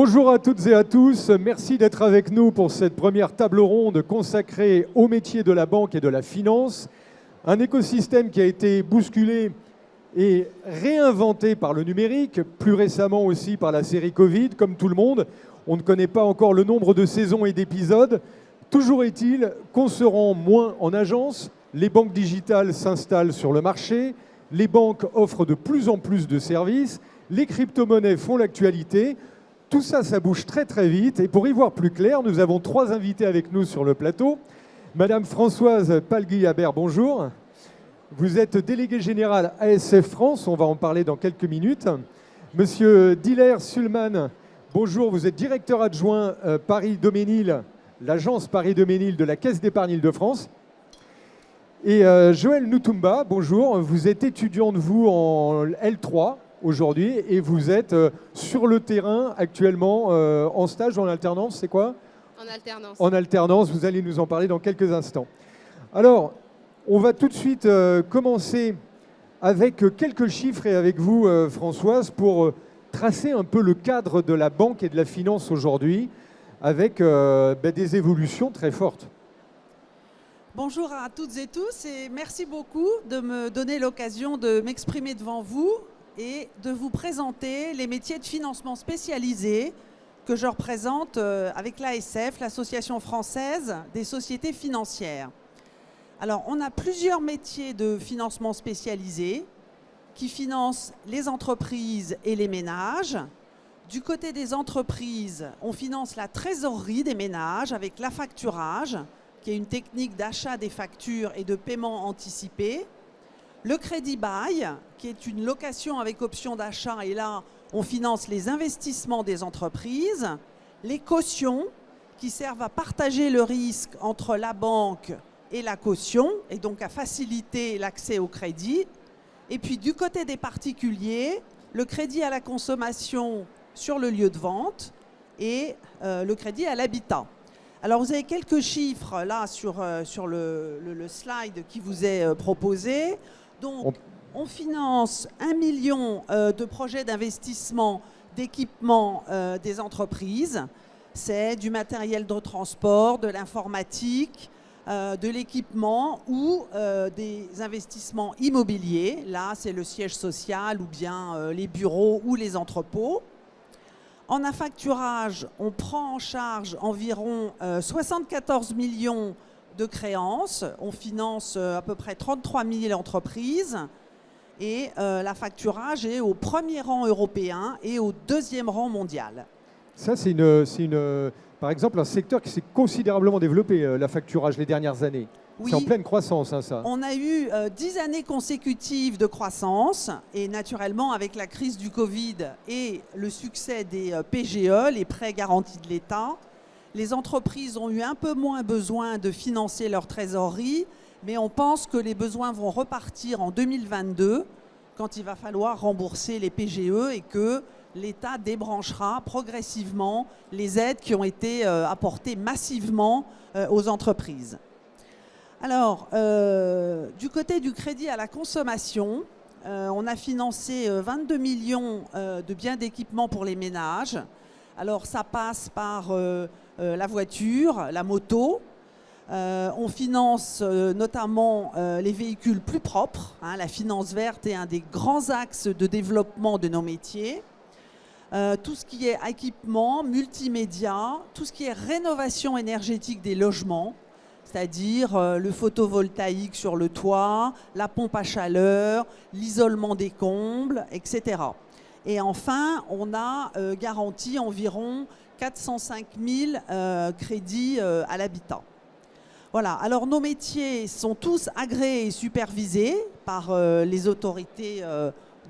Bonjour à toutes et à tous, merci d'être avec nous pour cette première table ronde consacrée au métier de la banque et de la finance. Un écosystème qui a été bousculé et réinventé par le numérique, plus récemment aussi par la série Covid, comme tout le monde. On ne connaît pas encore le nombre de saisons et d'épisodes. Toujours est-il qu'on se rend moins en agence, les banques digitales s'installent sur le marché, les banques offrent de plus en plus de services, les crypto-monnaies font l'actualité. Tout ça, ça bouge très très vite. Et pour y voir plus clair, nous avons trois invités avec nous sur le plateau. Madame Françoise Palgui-Habert, bonjour. Vous êtes déléguée générale ASF France, on va en parler dans quelques minutes. Monsieur Diller Sulman, bonjour, vous êtes directeur adjoint Paris-Doménil, l'agence Paris-Doménil de la Caisse d'épargne Île-de-France. Et Joël Noutoumba, bonjour, vous êtes étudiante, vous, en L3 aujourd'hui, et vous êtes sur le terrain actuellement en stage ou en alternance, c'est quoi? En alternance. En alternance, vous allez nous en parler dans quelques instants. Alors, on va tout de suite commencer avec quelques chiffres et avec vous, Françoise, pour tracer un peu le cadre de la banque et de la finance aujourd'hui, avec des évolutions très fortes. Bonjour à toutes et tous et merci beaucoup de me donner l'occasion de m'exprimer devant vous et de vous présenter les métiers de financement spécialisés que je représente avec l'ASF, l'Association française des sociétés financières. Alors, on a plusieurs métiers de financement spécialisés qui financent les entreprises et les ménages. Du côté des entreprises, on finance la trésorerie des ménages avec l'affacturage, qui est une technique d'achat des factures et de paiement anticipé. Le crédit bail, qui est une location avec option d'achat, et là, on finance les investissements des entreprises. Les cautions, qui servent à partager le risque entre la banque et la caution, et donc à faciliter l'accès au crédit. Et puis du côté des particuliers, le crédit à la consommation sur le lieu de vente et le crédit à l'habitat. Alors vous avez quelques chiffres là sur le slide qui vous est proposé. Donc on finance 1 million de projets d'investissement, d'équipement des entreprises. C'est du matériel de transport, de l'informatique, de l'équipement ou des investissements immobiliers. Là, c'est le siège social ou bien les bureaux ou les entrepôts. En affacturage, on prend en charge environ 74 millions de créances. On finance à peu près 33 000 entreprises. Et l'affacturage est au premier rang européen et au deuxième rang mondial. Ça, c'est par exemple un secteur qui s'est considérablement développé, l'affacturage, les dernières années. Oui. C'est en pleine croissance, hein, ça. On a eu 10 années consécutives de croissance et naturellement avec la crise du Covid et le succès des PGE, les prêts garantis de l'État, les entreprises ont eu un peu moins besoin de financer leur trésorerie, mais on pense que les besoins vont repartir en 2022 quand il va falloir rembourser les PGE et que l'État débranchera progressivement les aides qui ont été apportées massivement aux entreprises. Alors, du côté du crédit à la consommation, on a financé 22 millions de biens d'équipement pour les ménages. Alors, ça passe par la voiture, la moto. On finance notamment les véhicules plus propres. Hein, la finance verte est un des grands axes de développement de nos métiers. Tout ce qui est équipement, multimédia, tout ce qui est rénovation énergétique des logements, c'est-à-dire le photovoltaïque sur le toit, la pompe à chaleur, l'isolement des combles, etc. Et enfin, on a garanti environ 405 000 crédits à l'habitat. Voilà, alors nos métiers sont tous agréés et supervisés par les autorités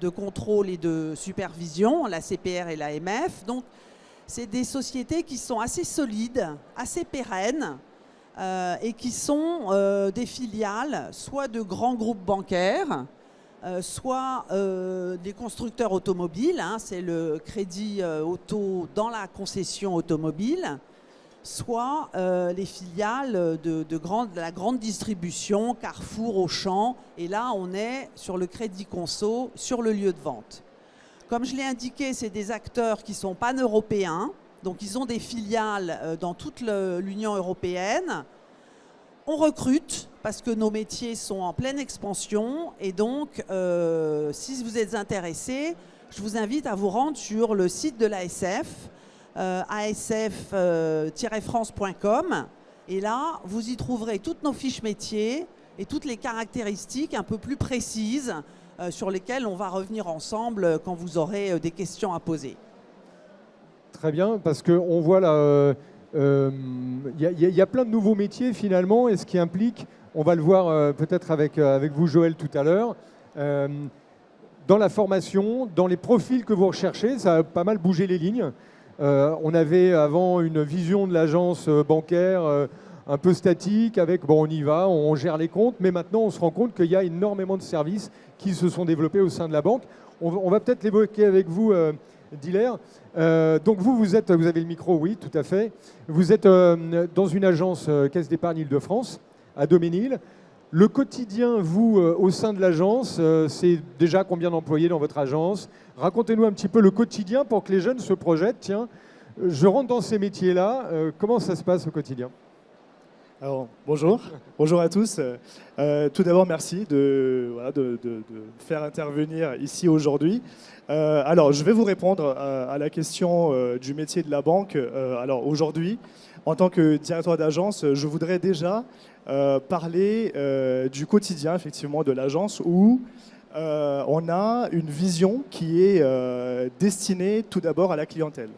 de contrôle et de supervision, la CPR et l'AMF. Donc, c'est des sociétés qui sont assez solides, assez pérennes et qui sont des filiales soit de grands groupes bancaires, soit des constructeurs automobiles, hein, c'est le crédit auto dans la concession automobile, soit les filiales de la grande distribution, Carrefour, Auchan. Et là, on est sur le crédit conso, sur le lieu de vente. Comme je l'ai indiqué, c'est des acteurs qui sont pan-européens. Donc ils ont des filiales dans toute l'Union européenne. On recrute parce que nos métiers sont en pleine expansion et donc si vous êtes intéressé, je vous invite à vous rendre sur le site de l'ASF, asf-france.com, et là vous y trouverez toutes nos fiches métiers et toutes les caractéristiques un peu plus précises sur lesquelles on va revenir ensemble quand vous aurez des questions à poser. Très bien, parce qu'on voit là, y a plein de nouveaux métiers finalement, et ce qui implique, on va le voir peut-être avec vous Joël tout à l'heure, dans la formation, dans les profils que vous recherchez, ça a pas mal bougé les lignes. On avait avant une vision de l'agence bancaire un peu statique, avec bon on y va, on gère les comptes, mais maintenant on se rend compte qu'il y a énormément de services qui se sont développés au sein de la banque. On va peut-être l'évoquer avec vous, Dilaire. Donc vous avez le micro, oui, tout à fait. Vous êtes dans une agence Caisse d'épargne Île-de-France, à Doménil. Le quotidien, vous, au sein de l'agence, c'est déjà combien d'employés dans votre agence? Racontez-nous un petit peu le quotidien pour que les jeunes se projettent. Tiens, je rentre dans ces métiers-là. Comment ça se passe au quotidien? Alors, bonjour à tous. Tout d'abord, merci de faire intervenir ici aujourd'hui. Alors, je vais vous répondre à la question du métier de la banque. Alors, aujourd'hui, en tant que directeur d'agence, je voudrais déjà parler du quotidien, effectivement, de l'agence où on a une vision qui est destinée tout d'abord à la clientèle.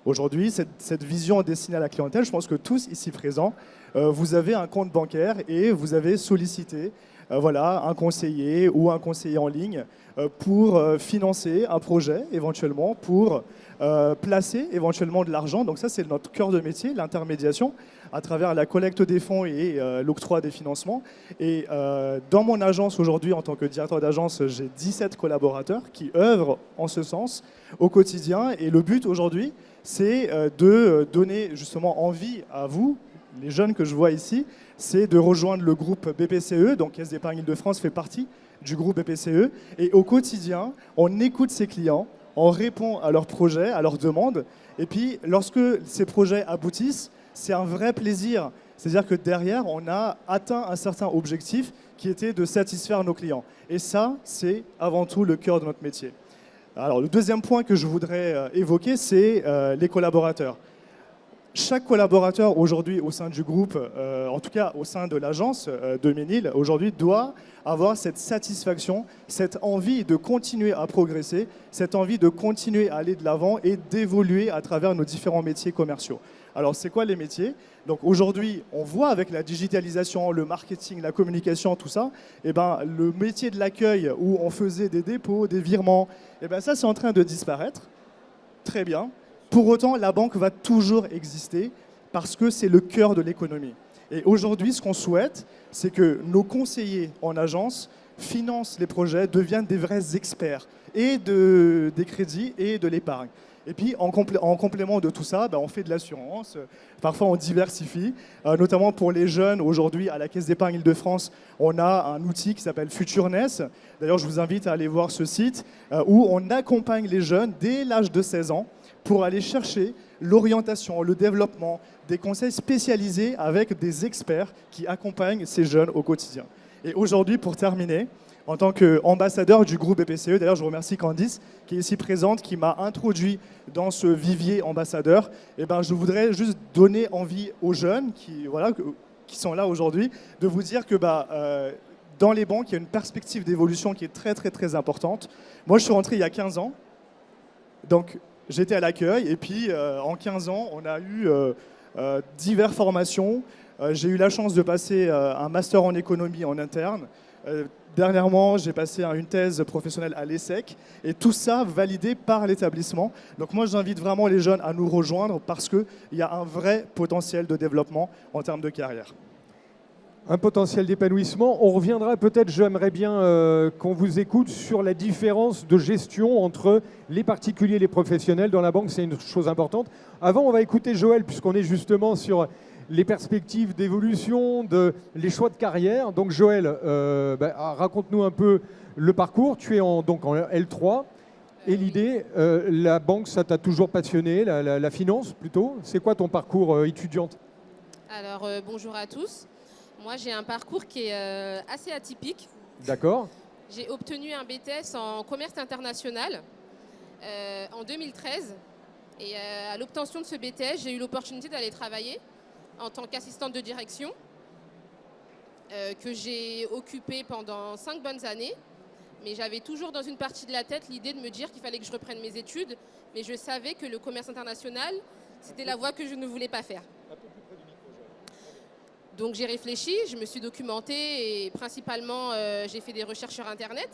Aujourd'hui, cette vision destinée à la clientèle, je pense que tous ici présents, vous avez un compte bancaire et vous avez sollicité un conseiller ou un conseiller en ligne pour financer un projet éventuellement, pour placer éventuellement de l'argent. Donc ça, c'est notre cœur de métier, l'intermédiation, à travers la collecte des fonds et l'octroi des financements. Et dans mon agence aujourd'hui, en tant que directeur d'agence, j'ai 17 collaborateurs qui œuvrent en ce sens au quotidien. Et le but aujourd'hui, c'est de donner justement envie à vous, les jeunes que je vois ici, c'est de rejoindre le groupe BPCE, donc Caisse d'épargne Île-de-France fait partie du groupe BPCE. Et au quotidien, on écoute ses clients, on répond à leurs projets, à leurs demandes. Et puis, lorsque ces projets aboutissent, c'est un vrai plaisir. C'est-à-dire que derrière, on a atteint un certain objectif qui était de satisfaire nos clients. Et ça, c'est avant tout le cœur de notre métier. Alors, le deuxième point que je voudrais évoquer, c'est les collaborateurs. Chaque collaborateur aujourd'hui au sein du groupe, en tout cas au sein de l'agence Doménil, aujourd'hui doit avoir cette satisfaction, cette envie de continuer à progresser, cette envie de continuer à aller de l'avant et d'évoluer à travers nos différents métiers commerciaux. Alors, c'est quoi les métiers? Donc aujourd'hui, on voit avec la digitalisation, le marketing, la communication, tout ça, eh ben, le métier de l'accueil où on faisait des dépôts, des virements, eh ben, ça c'est en train de disparaître. Très bien. Pour autant, la banque va toujours exister parce que c'est le cœur de l'économie. Et aujourd'hui, ce qu'on souhaite, c'est que nos conseillers en agence financent les projets, deviennent des vrais experts et des crédits et de l'épargne. Et puis, en complément de tout ça, on fait de l'assurance. Parfois, on diversifie, notamment pour les jeunes. Aujourd'hui, à la Caisse d'épargne Île-de-France, on a un outil qui s'appelle FutureNess. D'ailleurs, je vous invite à aller voir ce site où on accompagne les jeunes dès l'âge de 16 ans pour aller chercher l'orientation, le développement, des conseils spécialisés avec des experts qui accompagnent ces jeunes au quotidien. Et aujourd'hui, pour terminer, en tant qu'ambassadeur du groupe BPCE, d'ailleurs je remercie Candice qui est ici présente, qui m'a introduit dans ce vivier ambassadeur, et je voudrais juste donner envie aux jeunes qui sont là aujourd'hui, de vous dire que dans les banques, il y a une perspective d'évolution qui est très très très importante. Moi je suis rentré il y a 15 ans, donc j'étais à l'accueil, et puis en 15 ans, on a eu diverses formations. J'ai eu la chance de passer un master en économie en interne. Dernièrement, j'ai passé une thèse professionnelle à l'ESSEC, et tout ça validé par l'établissement. Donc moi, j'invite vraiment les jeunes à nous rejoindre parce qu'il y a un vrai potentiel de développement en termes de carrière. Un potentiel d'épanouissement. On reviendra peut-être, j'aimerais bien qu'on vous écoute sur la différence de gestion entre les particuliers et les professionnels dans la banque. C'est une chose importante. Avant, on va écouter Joël, puisqu'on est justement sur les perspectives d'évolution, les choix de carrière. Donc Joël, raconte-nous un peu le parcours. Tu es donc en L3. Et l'idée, la banque, ça t'a toujours passionné, la finance plutôt? C'est quoi ton parcours étudiante? Alors, bonjour à tous. Moi, j'ai un parcours qui est assez atypique. D'accord. J'ai obtenu un BTS en commerce international en 2013. Et à l'obtention de ce BTS, j'ai eu l'opportunité d'aller travailler en tant qu'assistante de direction que j'ai occupée pendant 5 bonnes années. Mais j'avais toujours dans une partie de la tête l'idée de me dire qu'il fallait que je reprenne mes études. Mais je savais que le commerce international, c'était la voie que je ne voulais pas faire. Donc j'ai réfléchi, je me suis documentée et principalement j'ai fait des recherches sur Internet.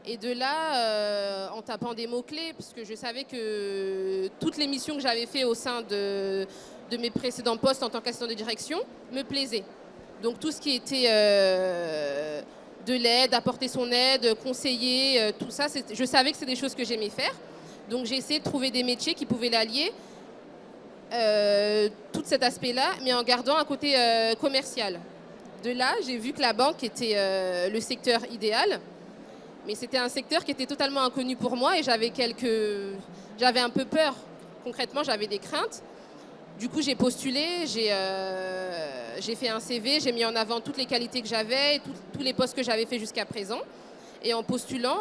Et de là, en tapant des mots-clés, puisque je savais que toutes les missions que j'avais faites au sein de mes précédents postes en tant qu'assistant de direction me plaisaient. Donc tout ce qui était de l'aide, apporter son aide, conseiller, tout ça, je savais que c'était des choses que j'aimais faire. Donc j'ai essayé de trouver des métiers qui pouvaient l'allier, tout cet aspect-là, mais en gardant un côté commercial. De là, j'ai vu que la banque était le secteur idéal, mais c'était un secteur qui était totalement inconnu pour moi et j'avais un peu peur. Concrètement, j'avais des craintes. Du coup, j'ai postulé, j'ai fait un CV, j'ai mis en avant toutes les qualités que j'avais, tous les postes que j'avais fait jusqu'à présent. Et en postulant,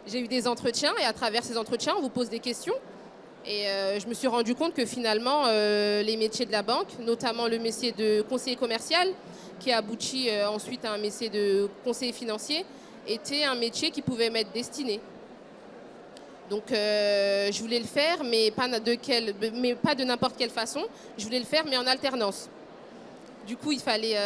j'ai eu des entretiens et à travers ces entretiens, on vous pose des questions. Et je me suis rendu compte que finalement, les métiers de la banque, notamment le métier de conseiller commercial, qui a abouti ensuite à un métier de conseiller financier, était un métier qui pouvait m'être destiné. Donc je voulais le faire, mais pas de n'importe quelle façon. Je voulais le faire, mais en alternance. Du coup, il fallait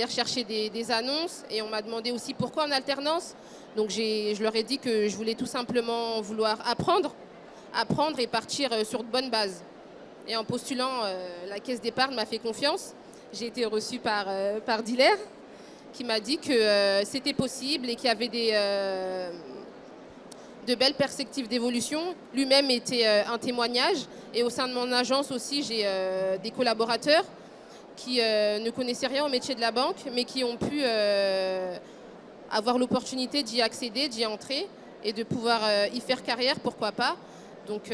rechercher des annonces et on m'a demandé aussi pourquoi en alternance. Donc je leur ai dit que je voulais tout simplement vouloir apprendre et partir sur de bonnes bases. Et en postulant, la caisse d'épargne m'a fait confiance. J'ai été reçue par Diller, qui m'a dit que c'était possible et qu'il y avait de belles perspectives d'évolution. Lui-même était un témoignage. Et au sein de mon agence aussi, j'ai des collaborateurs qui ne connaissaient rien au métier de la banque, mais qui ont pu avoir l'opportunité d'y accéder, d'y entrer et de pouvoir y faire carrière, pourquoi pas. Donc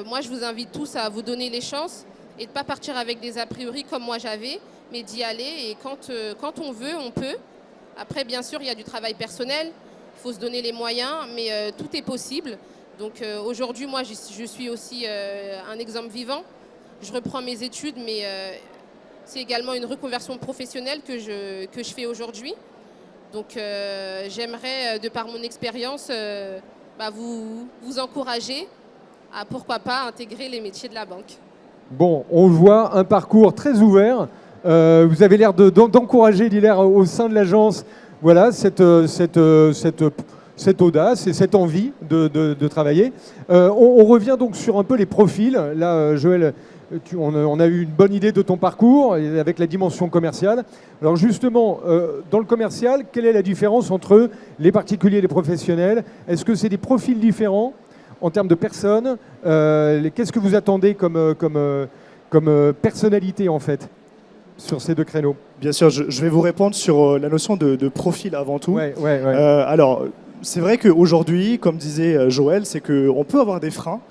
moi, je vous invite tous à vous donner les chances et de ne pas partir avec des a priori comme moi j'avais, mais d'y aller. Et quand on veut, on peut. Après, bien sûr, il y a du travail personnel, il faut se donner les moyens, mais tout est possible. Donc aujourd'hui, moi, je suis aussi un exemple vivant. Je reprends mes études, mais c'est également une reconversion professionnelle que je fais aujourd'hui. Donc j'aimerais, de par mon expérience, vous encourager à pourquoi pas intégrer les métiers de la banque. Bon, on voit un parcours très ouvert. Vous avez l'air d'encourager Diller au sein de l'agence, voilà, cette audace et cette envie de travailler. On revient donc sur un peu les profils. Là, Joël, on a eu une bonne idée de ton parcours avec la dimension commerciale. Alors justement, dans le commercial, quelle est la différence entre les particuliers et les professionnels? Est-ce que c'est des profils différents en termes de personnes? Qu'est-ce que vous attendez comme personnalité en fait sur ces deux créneaux? Bien sûr, je vais vous répondre sur la notion de profil avant tout. Ouais. Alors, c'est vrai qu'aujourd'hui, comme disait Joël, c'est qu'on peut avoir des freins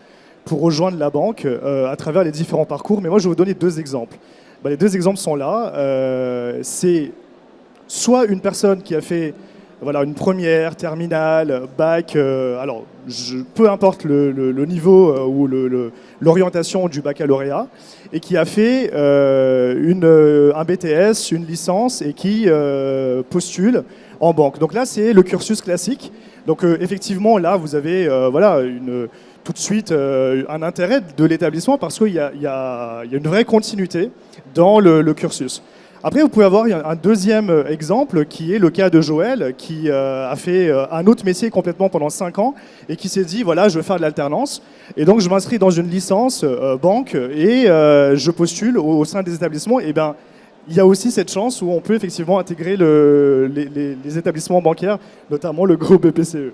pour rejoindre la banque à travers les différents parcours. Mais moi, je vais vous donner 2 exemples. Les 2 exemples sont là. C'est soit une personne qui a fait une première, terminale, bac, peu importe le niveau ou l'orientation du baccalauréat, et qui a fait un BTS, une licence, et qui postule en banque. Donc là, c'est le cursus classique. Donc effectivement, là, vous avez tout de suite un intérêt de l'établissement parce qu'il y a une vraie continuité dans le cursus. Après, vous pouvez avoir un deuxième exemple qui est le cas de Joël qui a fait un autre métier complètement pendant 5 ans et qui s'est dit, voilà, je veux faire de l'alternance. Et donc, je m'inscris dans une licence banque et je postule au sein des établissements. Et bien, il y a aussi cette chance où on peut effectivement intégrer les établissements bancaires, notamment le groupe BPCE.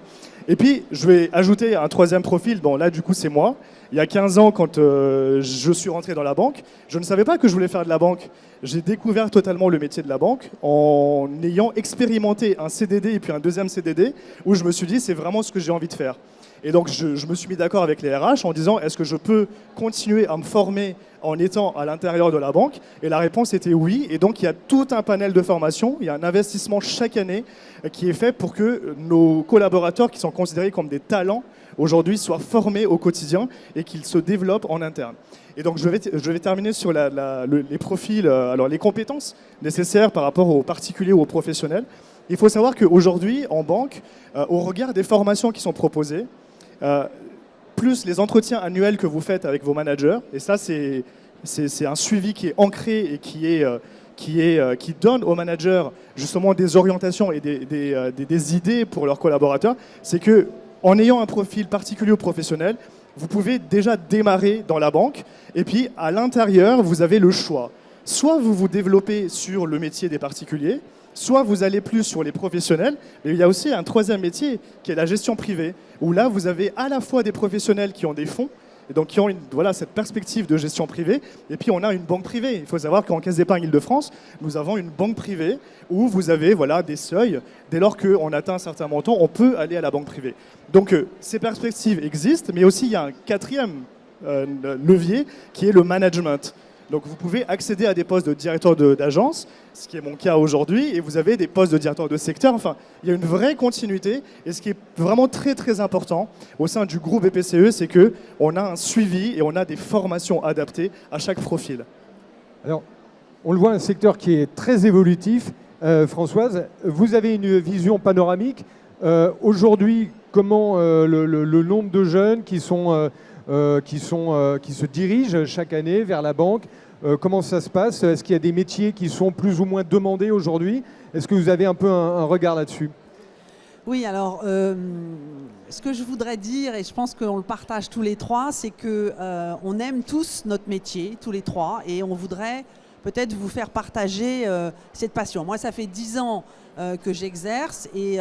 Et puis, je vais ajouter un troisième profil. Bon, là, du coup, c'est moi. Il y a 15 ans, quand je suis rentré dans la banque, je ne savais pas que je voulais faire de la banque. J'ai découvert totalement le métier de la banque en ayant expérimenté un CDD et puis un deuxième CDD, où je me suis dit, c'est vraiment ce que j'ai envie de faire. Et donc, je me suis mis d'accord avec les RH en disant, est-ce que je peux continuer à me former en étant à l'intérieur de la banque? Et la réponse était oui. Et donc, il y a tout un panel de formation. Il y a un investissement chaque année qui est fait pour que nos collaborateurs, qui sont considérés comme des talents, aujourd'hui, soient formés au quotidien et qu'ils se développent en interne. Et donc, je vais terminer sur les profils, alors les compétences nécessaires par rapport aux particuliers ou aux professionnels. Il faut savoir qu'aujourd'hui, en banque, au regard des formations qui sont proposées, plus les entretiens annuels que vous faites avec vos managers, et ça c'est un suivi qui est ancré et qui donne aux managers justement des orientations et des idées pour leurs collaborateurs, c'est que en ayant un profil particulier ou professionnel, vous pouvez déjà démarrer dans la banque et puis à l'intérieur, vous avez le choix. Soit vous vous développez sur le métier des particuliers, soit vous allez plus sur les professionnels, mais il y a aussi un troisième métier qui est la gestion privée, où là vous avez à la fois des professionnels qui ont des fonds, et donc qui ont cette perspective de gestion privée, et puis on a une banque privée. Il faut savoir qu'en Caisse d'épargne Île-de-France, nous avons une banque privée où vous avez des seuils. Dès lors qu'on atteint un certain montant, on peut aller à la banque privée. Donc ces perspectives existent, mais aussi il y a un quatrième levier qui est le management. Donc vous pouvez accéder à des postes de directeur d'agence, ce qui est mon cas aujourd'hui, et vous avez des postes de directeur de secteur. Enfin, il y a une vraie continuité, et ce qui est vraiment très très important au sein du groupe BPCE, c'est qu'on a un suivi et on a des formations adaptées à chaque profil. Alors, on le voit, un secteur qui est très évolutif. Françoise, vous avez une vision panoramique. Aujourd'hui, comment le nombre de jeunes qui se dirigent chaque année vers la banque, comment ça se passe? Est-ce qu'il y a des métiers qui sont plus ou moins demandés aujourd'hui? Est-ce que vous avez un peu un regard là-dessus? Oui, alors, ce que je voudrais dire, et je pense qu'on le partage tous les trois, c'est qu'on aime tous notre métier, tous les trois, et on voudrait peut-être vous faire partager cette passion. Moi, ça fait 10 ans que j'exerce, et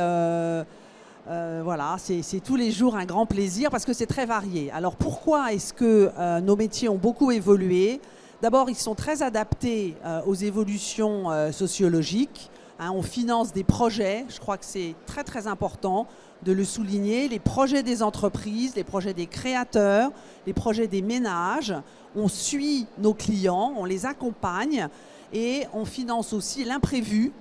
voilà, c'est tous les jours un grand plaisir parce que c'est très varié. Alors pourquoi est-ce que nos métiers ont beaucoup évolué? D'abord, ils sont très adaptés aux évolutions sociologiques. On finance des projets, je crois que c'est très très important de le souligner, les projets des entreprises, les projets des créateurs, les projets des ménages. On suit nos clients, on les accompagne et on finance aussi l'imprévu.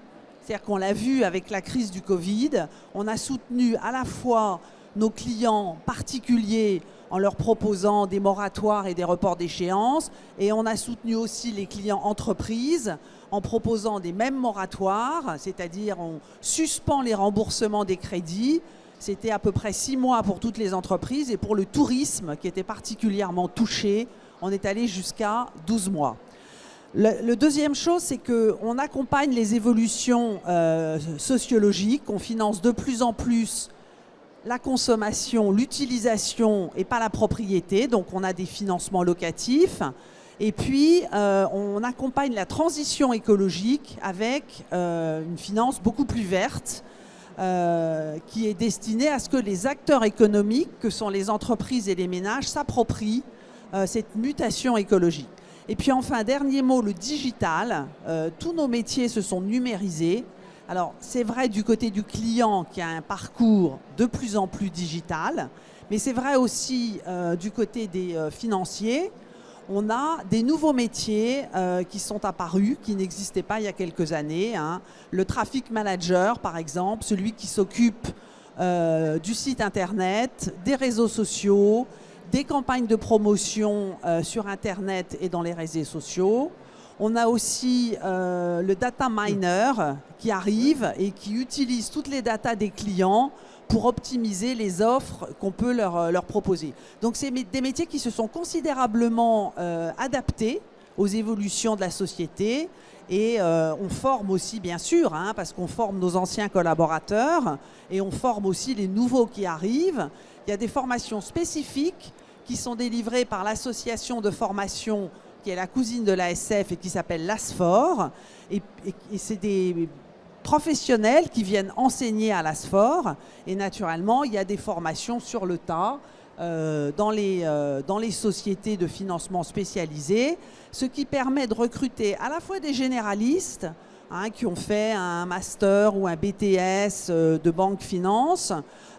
C'est-à-dire qu'on l'a vu avec la crise du Covid, on a soutenu à la fois nos clients particuliers en leur proposant des moratoires et des reports d'échéance, et on a soutenu aussi les clients entreprises en proposant des mêmes moratoires, c'est-à-dire on suspend les remboursements des crédits. C'était à peu près 6 mois pour toutes les entreprises, et pour le tourisme qui était particulièrement touché, on est allé jusqu'à 12 mois. Le deuxième chose, c'est qu'on accompagne les évolutions sociologiques, on finance de plus en plus la consommation, l'utilisation et pas la propriété, donc on a des financements locatifs. Et puis, on accompagne la transition écologique avec une finance beaucoup plus verte qui est destinée à ce que les acteurs économiques, que sont les entreprises et les ménages, s'approprient cette mutation écologique. Et puis enfin, dernier mot, le digital. Tous nos métiers se sont numérisés. Alors, c'est vrai du côté du client qui a un parcours de plus en plus digital, mais c'est vrai aussi du côté des financiers. On a des nouveaux métiers qui sont apparus, qui n'existaient pas il y a quelques années. Le traffic manager, par exemple, celui qui s'occupe du site internet, des réseaux sociaux, des campagnes de promotion sur Internet et dans les réseaux sociaux. On a aussi le data miner qui arrive et qui utilise toutes les datas des clients pour optimiser les offres qu'on peut leur proposer. Donc c'est des métiers qui se sont considérablement adaptés aux évolutions de la société, et on forme aussi bien sûr, parce qu'on forme nos anciens collaborateurs et on forme aussi les nouveaux qui arrivent. Il y a des formations spécifiques qui sont délivrées par l'association de formation qui est la cousine de l'ASF et qui s'appelle l'ASFOR. Et c'est des professionnels qui viennent enseigner à l'ASFOR. Et naturellement, il y a des formations sur le tas dans les sociétés de financement spécialisées, ce qui permet de recruter à la fois des généralistes qui ont fait un master ou un BTS de banque finance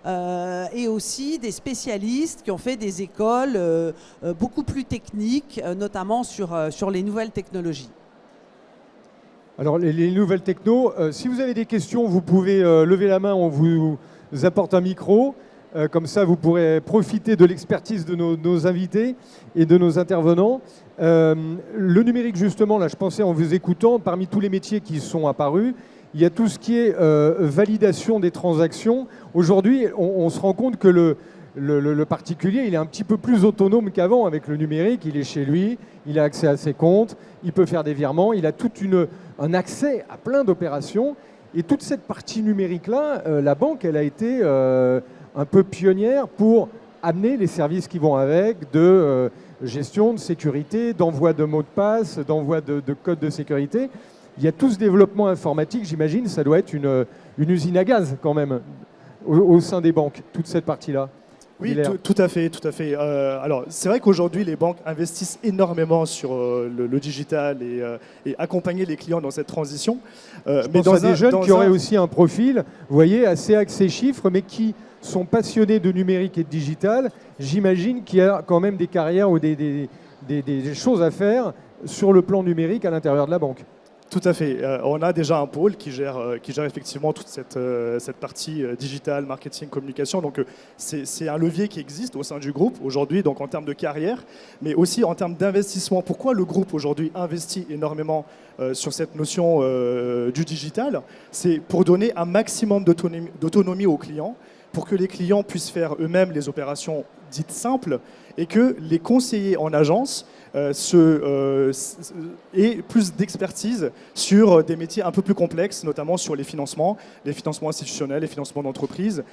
et aussi des spécialistes qui ont fait des écoles beaucoup plus techniques, notamment sur les nouvelles technologies. Alors les nouvelles technos, si vous avez des questions, vous pouvez lever la main, on vous apporte un micro. Comme ça, vous pourrez profiter de l'expertise de nos invités et de nos intervenants. Le numérique, justement, là, je pensais en vous écoutant, parmi tous les métiers qui sont apparus, il y a tout ce qui est validation des transactions. Aujourd'hui, on se rend compte que le particulier, il est un petit peu plus autonome qu'avant avec le numérique. Il est chez lui, il a accès à ses comptes, il peut faire des virements, il a tout un accès à plein d'opérations. Et toute cette partie numérique-là, la banque, elle a été un peu pionnière pour amener les services qui vont avec, de gestion, de sécurité, d'envoi de mots de passe, d'envoi de codes de sécurité. Il y a tout ce développement informatique, j'imagine, ça doit être une usine à gaz quand même au sein des banques, toute cette partie-là. Oui, tout à fait, tout à fait. Alors, c'est vrai qu'aujourd'hui, les banques investissent énormément sur le digital et accompagner les clients dans cette transition. Mais dans des jeunes qui auraient aussi un profil, vous voyez, assez axé chiffres, mais qui sont passionnés de numérique et de digital. J'imagine qu'il y a quand même des carrières ou des choses à faire sur le plan numérique à l'intérieur de la banque. Tout à fait. On a déjà un pôle qui gère effectivement toute cette partie digitale, marketing, communication. Donc c'est un levier qui existe au sein du groupe aujourd'hui, donc en termes de carrière, mais aussi en termes d'investissement. Pourquoi le groupe aujourd'hui investit énormément sur cette notion du digital? C'est pour donner un maximum d'autonomie aux clients, pour que les clients puissent faire eux-mêmes les opérations dites simples et que les conseillers en agence aient plus d'expertise sur des métiers un peu plus complexes, notamment sur les financements institutionnels, les financements d'entreprise,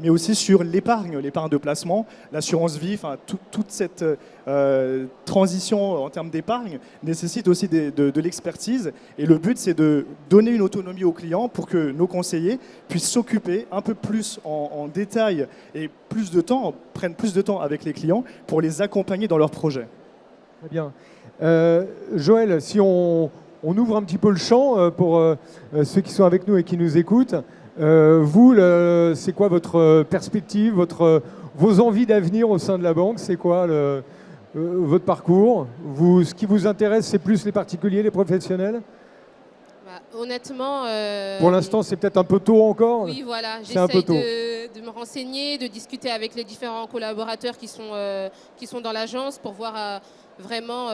mais aussi sur l'épargne de placement, l'assurance vie, toute cette transition en termes d'épargne nécessite aussi de l'expertise. Et le but, c'est de donner une autonomie aux clients pour que nos conseillers puissent s'occuper un peu plus en détail et prennent plus de temps avec les clients pour les accompagner dans leurs projets. Très bien. Joël, si on ouvre un petit peu le champ pour ceux qui sont avec nous et qui nous écoutent, vous, c'est quoi votre perspective, vos envies d'avenir au sein de la banque? C'est quoi votre parcours? Ce qui vous intéresse, c'est plus les particuliers, les professionnels? Honnêtement... Pour l'instant, c'est peut-être un peu tôt encore? Oui, voilà. J'essaie de me renseigner, de discuter avec les différents collaborateurs qui sont dans l'agence pour voir vraiment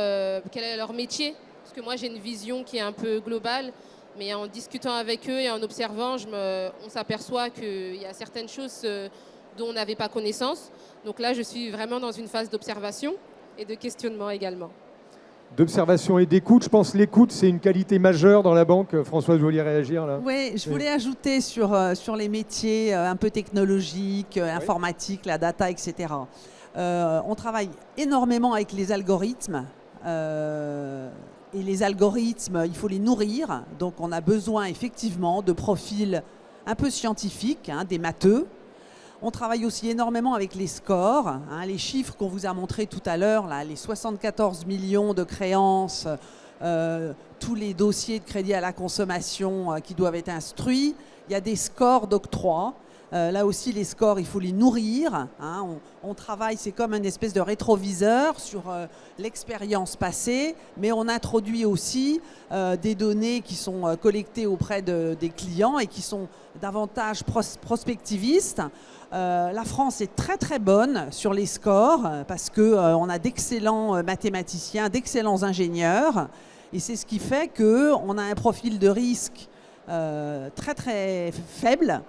quel est leur métier. Parce que moi, j'ai une vision qui est un peu globale. Mais en discutant avec eux et en observant, on s'aperçoit qu'il y a certaines choses dont on n'avait pas connaissance. Donc là, je suis vraiment dans une phase d'observation et de questionnement également. D'observation et d'écoute. Je pense que l'écoute, c'est une qualité majeure dans la banque. Françoise, vous vouliez réagir là? Oui, je voulais ajouter sur les métiers un peu technologiques, informatiques, la data, etc. On travaille énormément avec les algorithmes. Et les algorithmes, il faut les nourrir. Donc on a besoin effectivement de profils un peu scientifiques, des matheux. On travaille aussi énormément avec les scores, les chiffres qu'on vous a montrés tout à l'heure, les 74 millions de créances, tous les dossiers de crédit à la consommation qui doivent être instruits. Il y a des scores d'octroi. Là aussi, les scores, il faut les nourrir. On travaille, c'est comme une espèce de rétroviseur sur l'expérience passée, mais on introduit aussi des données qui sont collectées auprès des clients et qui sont davantage prospectivistes. La France est très très bonne sur les scores parce qu'on a d'excellents mathématiciens, d'excellents ingénieurs, et c'est ce qui fait qu'on a un profil de risque très très faible.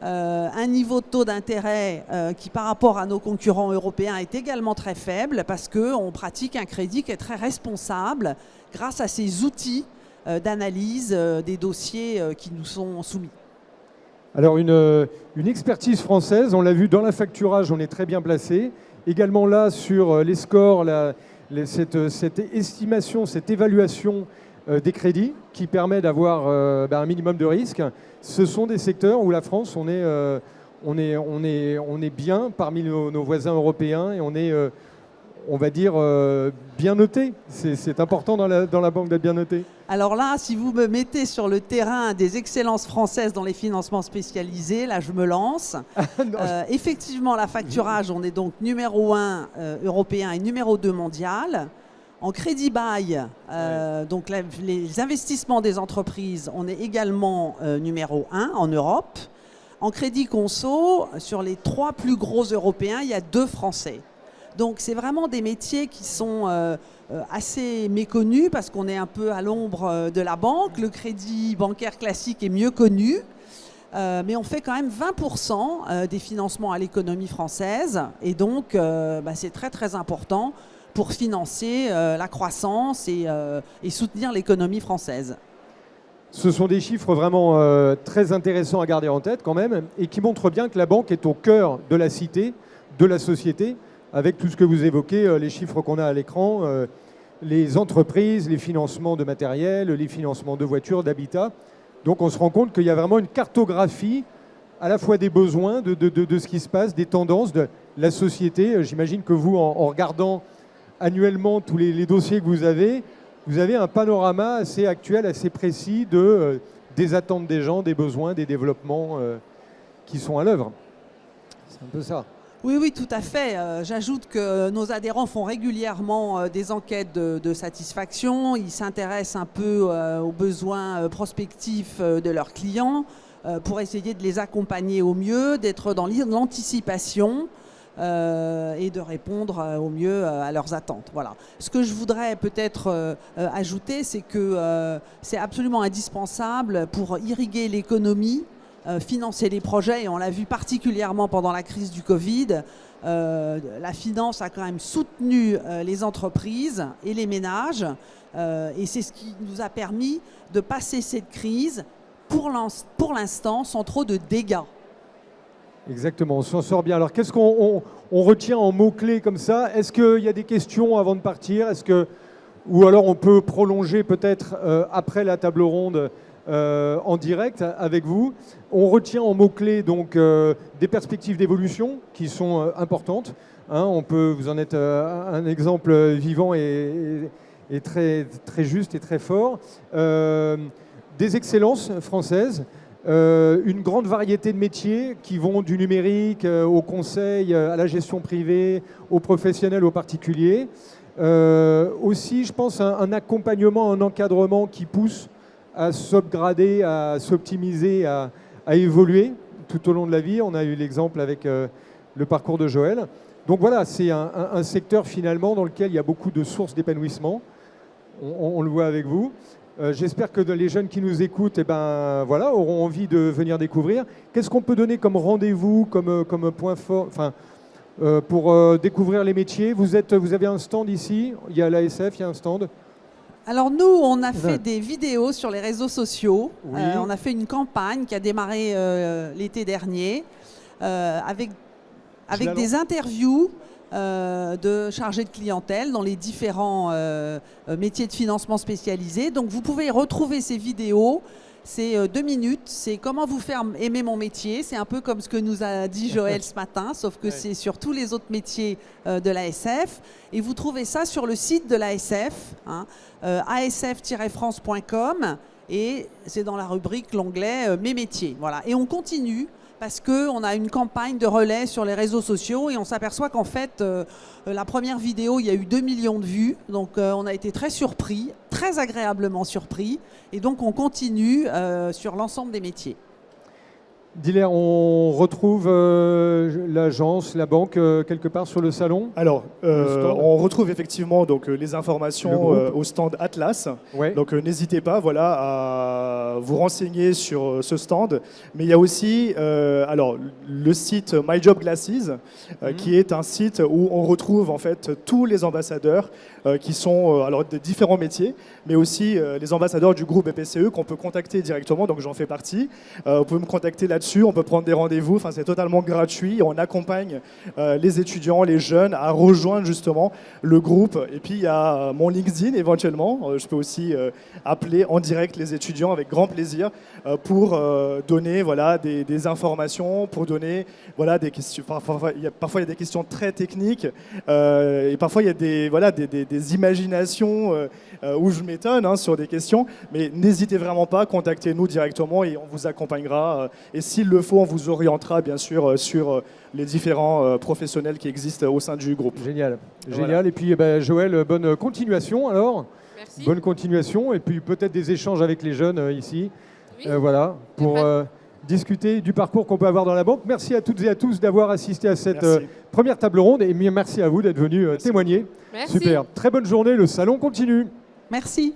Un niveau de taux d'intérêt qui par rapport à nos concurrents européens est également très faible parce qu'on pratique un crédit qui est très responsable grâce à ces outils d'analyse des dossiers qui nous sont soumis. Alors une expertise française, on l'a vu dans la facturage, on est très bien placé. Également là sur les scores, cette estimation, cette évaluation des crédits qui permet d'avoir un minimum de risque. Ce sont des secteurs où la France, on est bien parmi nos voisins européens et on est, on va dire, bien noté. C'est important dans la banque d'être bien noté. Alors là, si vous me mettez sur le terrain des excellences françaises dans les financements spécialisés, là je me lance. Effectivement, la facturage, on est donc numéro 1 européen et numéro 2 mondial. En crédit bail, donc les investissements des entreprises, on est également numéro 1 en Europe. En crédit conso, sur les 3 plus gros européens, il y a 2 Français. Donc c'est vraiment des métiers qui sont assez méconnus parce qu'on est un peu à l'ombre de la banque. Le crédit bancaire classique est mieux connu, mais on fait quand même 20% des financements à l'économie française. Et donc c'est très très important pour financer la croissance et soutenir l'économie française. Ce sont des chiffres vraiment très intéressants à garder en tête quand même et qui montrent bien que la banque est au cœur de la cité, de la société, avec tout ce que vous évoquez, les chiffres qu'on a à l'écran, les entreprises, les financements de matériel, les financements de voitures, d'habitat. Donc on se rend compte qu'il y a vraiment une cartographie à la fois des besoins, de ce qui se passe, des tendances de la société. J'imagine que vous, en regardant annuellement tous les dossiers que vous avez un panorama assez actuel, assez précis des attentes des gens, des besoins, des développements qui sont à l'œuvre. C'est un peu ça. Oui, tout à fait. J'ajoute que nos adhérents font régulièrement des enquêtes de satisfaction. Ils s'intéressent un peu aux besoins prospectifs de leurs clients pour essayer de les accompagner au mieux, d'être dans l'anticipation et de répondre au mieux à leurs attentes. Voilà. Ce que je voudrais peut-être ajouter, c'est que c'est absolument indispensable pour irriguer l'économie, financer les projets, et on l'a vu particulièrement pendant la crise du Covid. La finance a quand même soutenu les entreprises et les ménages, et c'est ce qui nous a permis de passer cette crise pour l'instant sans trop de dégâts. Exactement, on s'en sort bien. Alors qu'est-ce qu'on retient en mots-clés comme ça? Est-ce qu'il y a des questions avant de partir? Ou alors on peut prolonger peut-être après la table ronde en direct avec vous. On retient en mots-clés donc des perspectives d'évolution qui sont importantes. Vous en êtes un exemple vivant et très, très juste et très fort. Des excellences françaises, une grande variété de métiers qui vont du numérique au conseil, à la gestion privée, aux professionnels, aux particuliers. Aussi, je pense, un accompagnement, un encadrement qui pousse à s'upgrader, à s'optimiser, à évoluer tout au long de la vie. On a eu l'exemple avec le parcours de Joël. Donc voilà, c'est un secteur finalement dans lequel il y a beaucoup de sources d'épanouissement. On le voit avec vous. J'espère que les jeunes qui nous écoutent auront envie de venir découvrir. Qu'est-ce qu'on peut donner comme rendez-vous, comme point fort pour découvrir les métiers? Vous avez un stand ici, il y a l'ASF, il y a un stand. Alors nous, on a fait des vidéos sur les réseaux sociaux. Oui. On a fait une campagne qui a démarré l'été dernier avec des interviews de chargés de clientèle dans les différents métiers de financement spécialisés. Donc vous pouvez retrouver ces vidéos. C'est 2 minutes, c'est comment vous faire aimer mon métier. C'est un peu comme ce que nous a dit Joël ce matin, sauf que c'est sur tous les autres métiers de l'ASF. Et vous trouvez ça sur le site de l'ASF, asf-france.com, et c'est dans la rubrique, l'onglet Mes métiers. Voilà. Et on continue parce qu'on a une campagne de relais sur les réseaux sociaux et on s'aperçoit qu'en fait, la première vidéo, il y a eu 2 millions de vues. Donc on a été très surpris, très agréablement surpris. Et donc on continue sur l'ensemble des métiers. Diller, on retrouve l'agence, la banque quelque part sur le salon? Alors, on retrouve effectivement donc, les informations au stand Atlas. Ouais. Donc n'hésitez pas à vous renseigner sur ce stand. Mais il y a aussi le site My Job Glasses, qui est un site où on retrouve en fait tous les ambassadeurs qui sont de différents métiers, mais aussi les ambassadeurs du groupe BPCE qu'on peut contacter directement. Donc j'en fais partie. Vous pouvez me contacter là-dessus. là-dessus, on peut prendre des rendez-vous, enfin, c'est totalement gratuit. On accompagne les étudiants, les jeunes à rejoindre justement le groupe. Et puis il y a mon LinkedIn éventuellement. Je peux aussi appeler en direct les étudiants avec grand plaisir pour donner voilà, des informations, pour donner voilà, des questions. Parfois il y a des questions très techniques et parfois il y a des imaginations où je m'étonne hein, sur des questions. Mais n'hésitez vraiment pas, contactez-nous directement et on vous accompagnera. Et s'il le faut, on vous orientera bien sûr sur les différents professionnels qui existent au sein du groupe. Génial, génial. Voilà. Et puis Joël, bonne continuation alors. Merci. Bonne continuation et puis peut-être des échanges avec les jeunes ici. Oui. Voilà, pour discuter du parcours qu'on peut avoir dans la banque. Merci à toutes et à tous d'avoir assisté à cette Merci. première table ronde et merci à vous d'être venus témoigner. Merci. Super, très bonne journée, le salon continue. Merci.